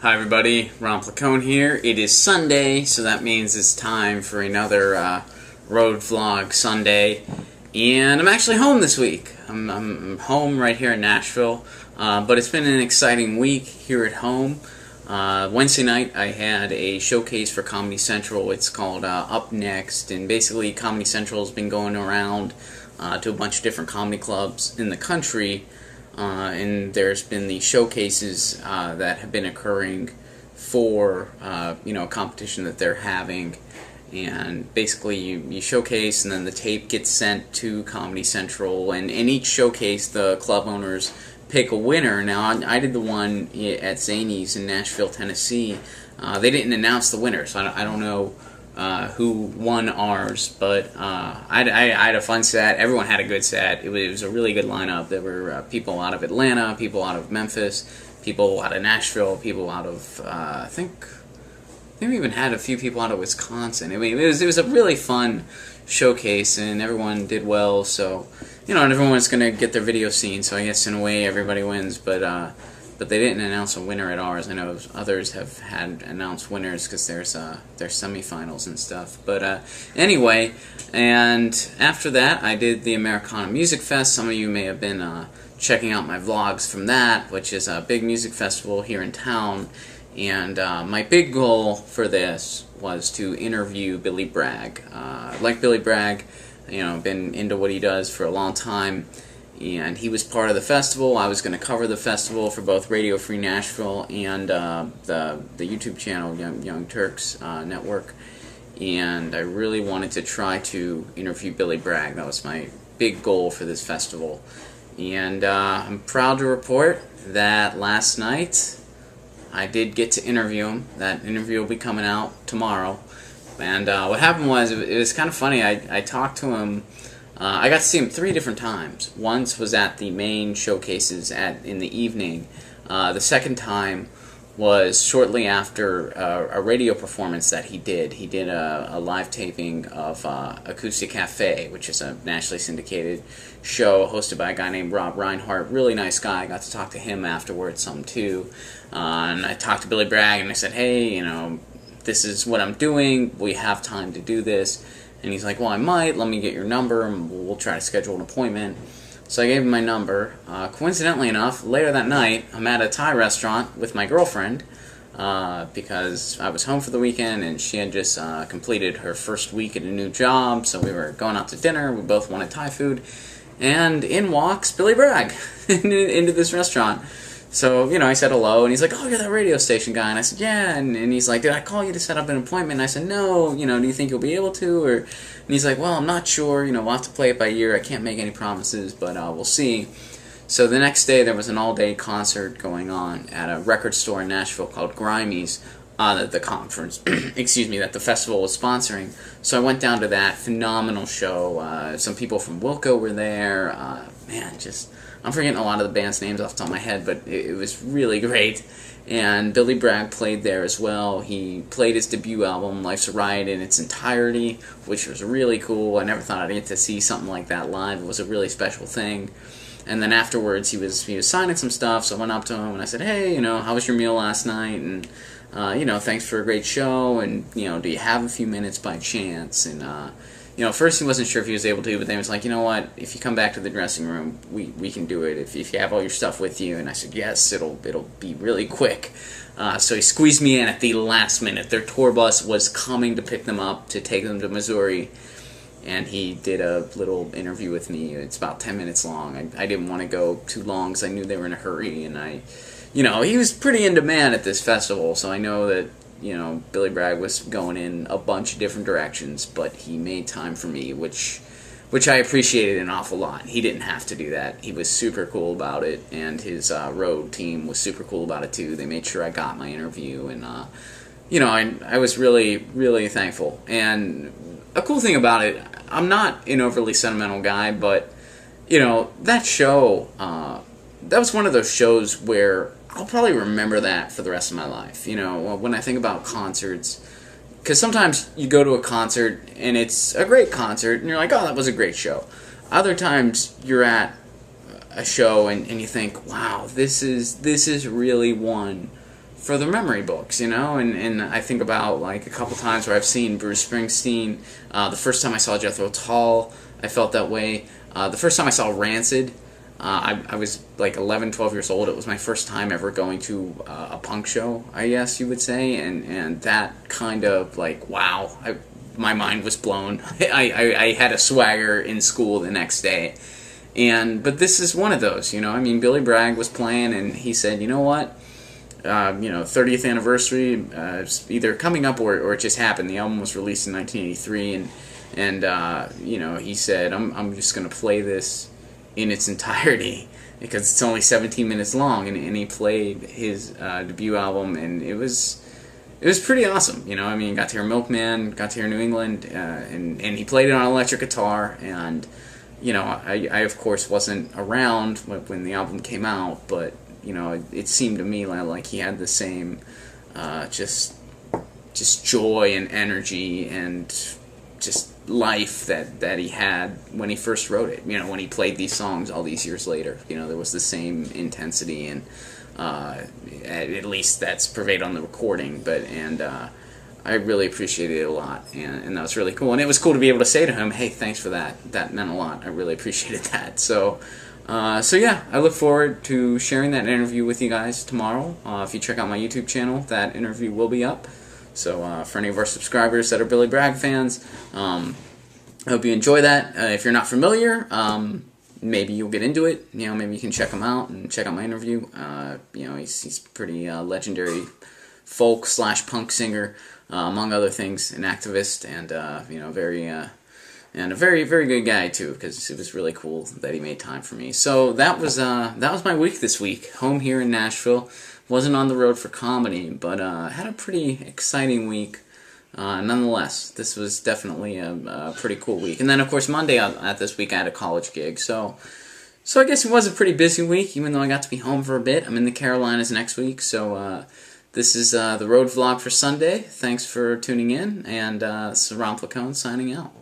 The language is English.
Hi everybody, Ron Placone here. It is Sunday, so that means it's time for another road vlog Sunday. And I'm actually home this week. I'm home right here in Nashville, but it's been an exciting week here at home. Wednesday night I had a showcase for Comedy Central. It's called Up Next, and basically Comedy Central has been going around to a bunch of different comedy clubs in the country. And there's been the showcases that have been occurring for a competition that they're having, and basically you showcase and then the tape gets sent to Comedy Central, and in each showcase the club owners pick a winner. Now I did the one at Zany's in Nashville, Tennessee. They didn't announce the winner, so I don't know who won ours, but I had a fun set. Everyone had a good set. It was a really good lineup. There were people out of Atlanta, people out of Memphis, people out of Nashville, people out of I think we even had a few people out of Wisconsin. I mean, it was a really fun showcase, and everyone did well. So and everyone's gonna get their video seen. So I guess in a way everybody wins, but they didn't announce a winner at ours. I know others have had announced winners because there's semifinals and stuff. But anyway, and after that I did the Americana Music Fest. Some of you may have been checking out my vlogs from that, which is a big music festival here in town. And my big goal for this was to interview Billy Bragg. I like Billy Bragg. Been into what he does for a long time. And he was part of the festival. I was going to cover the festival for both Radio Free Nashville and the YouTube channel, Young Turks Network. And I really wanted to try to interview Billy Bragg. That was my big goal for this festival. And I'm proud to report that last night I did get to interview him. That interview will be coming out tomorrow. And what happened was, it was kind of funny. I talked to him. I got to see him 3 different times. Once was at the main showcases in the evening. The second time was shortly after a radio performance that he did. He did a live taping of Acoustic Cafe, which is a nationally syndicated show hosted by a guy named Rob Reinhardt. Really nice guy. I got to talk to him afterwards some too. And I talked to Billy Bragg and I said, hey, this is what I'm doing. We have time to do this. And he's like, well, I might. Let me get your number, and we'll try to schedule an appointment. So I gave him my number. Coincidentally enough, later that night, I'm at a Thai restaurant with my girlfriend because I was home for the weekend, and she had just completed her first week at a new job, so we were going out to dinner. We both wanted Thai food. And in walks Billy Bragg into this restaurant. So, I said hello, and he's like, oh, you're that radio station guy. And I said, yeah, and he's like, did I call you to set up an appointment? And I said, no, do you think you'll be able to? And he's like, well, I'm not sure, we'll have to play it by ear. I can't make any promises, but we'll see. So the next day, there was an all-day concert going on at a record store in Nashville called Grimey's, that the conference, that the festival was sponsoring. So I went down to that phenomenal show. Some people from Wilco were there. I'm forgetting a lot of the band's names off the top of my head, but it was really great. And Billy Bragg played there as well. He played his debut album, Life's a Riot, in its entirety, which was really cool. I never thought I'd get to see something like that live. It was a really special thing. And then afterwards, he was signing some stuff, so I went up to him and I said, hey, how was your meal last night? And, thanks for a great show, and, do you have a few minutes by chance? And, first he wasn't sure if he was able to, but then he was like, you know what, if you come back to the dressing room, we can do it, if you have all your stuff with you. And I said, yes, it'll be really quick. So he squeezed me in at the last minute. Their tour bus was coming to pick them up to take them to Missouri, and he did a little interview with me. It's about 10 minutes long. I didn't want to go too long because I knew they were in a hurry, and he was pretty in demand at this festival, so I know that Billy Bragg was going in a bunch of different directions, but he made time for me, which I appreciated an awful lot. He didn't have to do that. He was super cool about it, and his road team was super cool about it too. They made sure I got my interview, and I was really, really thankful. And a cool thing about it, I'm not an overly sentimental guy, but that show, that was one of those shows where I'll probably remember that for the rest of my life. When I think about concerts, because sometimes you go to a concert and it's a great concert and you're like, oh, that was a great show. Other times you're at a show and you think, wow, this is really one for the memory books, you know, and I think about like a couple times where I've seen Bruce Springsteen. The first time I saw Jethro Tull, I felt that way. The first time I saw Rancid, I was like 11, 12 years old. It was my first time ever going to a punk show, I guess you would say, and that kind of like, wow, my mind was blown. I had a swagger in school the next day. But this is one of those, you know, I mean, Billy Bragg was playing, and he said, you know what, 30th anniversary, it's either coming up or it just happened. The album was released in 1983, and he said, I'm just going to play this in its entirety because it's only 17 minutes long, and he played his debut album, and it was pretty awesome, you know. I mean, got to hear Milkman, got to hear New England, and he played it on electric guitar, and you know, I of course wasn't around when the album came out, but you know, it seemed to me like he had the same just joy and energy and just life that he had when he first wrote it. You know, when he played these songs all these years later, you know, there was the same intensity, and at least that's pervaded on the recording. I really appreciated it a lot, and that was really cool. And it was cool to be able to say to him, hey, thanks for that. That meant a lot. I really appreciated that. So yeah, I look forward to sharing that interview with you guys tomorrow. If you check out my YouTube channel, that interview will be up. So for any of our subscribers that are Billy Bragg fans, I hope you enjoy that. If you're not familiar, maybe you'll get into it. You know, maybe you can check him out and check out my interview. You know, he's pretty legendary folk/punk singer, among other things, an activist, and you know, and a very, very good guy too, because it was really cool that he made time for me. So that was my week this week, home here in Nashville. Wasn't on the road for comedy, but had a pretty exciting week. Nonetheless, this was definitely a pretty cool week. And then, of course, Monday at this week, I had a college gig. So I guess it was a pretty busy week, even though I got to be home for a bit. I'm in the Carolinas next week, so this is the road vlog for Sunday. Thanks for tuning in, and this is Ron Placone signing out.